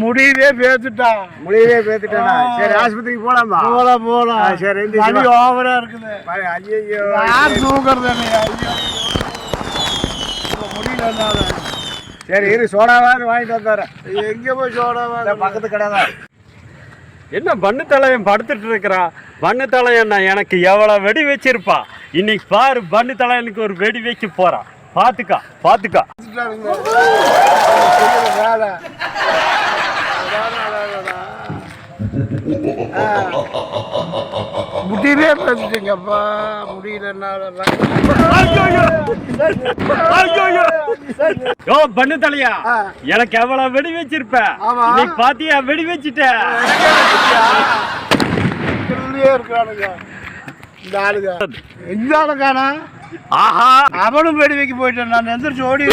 முடியவே பேத்துட்டான். சரி ஆஸ்பத்திரிக்கு போலாமா? போலாம். சரி மணி ஓவரா இருக்குது. ஐயோ யார் தூக்குறது? முடியல. சரி இரு சோடாவான்னு வாங்கிட்டு வந்தாரேன். எங்க போய் சோடாவா? பக்கத்து கடை தான். என்ன பண்ணு தலையன் படுத்துட்டு இருக்கிறான். பண்ணு தலையன் எனக்கு எவ்வளவு வெடி வச்சிருப்பா. இன்னைக்கு பாரு பண்ணு தலையனுக்கு ஒரு வெடி வைக்க போறான். பாத்துக்கா. முடியவே பேசிட்டீங்கப்பா. முடியலன்னால பண்ணு தலையா எனக்கு எவ்வளவு வெடி வச்சிருப்ப. இன்னைக்கு பாத்தியா வெடி வச்சுட்ட. இருக்கிறானுங்க இந்த ஆளுங்க. எந்த ஆளுக்கானா? ஆஹா அவனும் வெடி வைக்க போயிட்டேன். நான் எந்திரிச்சு ஓடி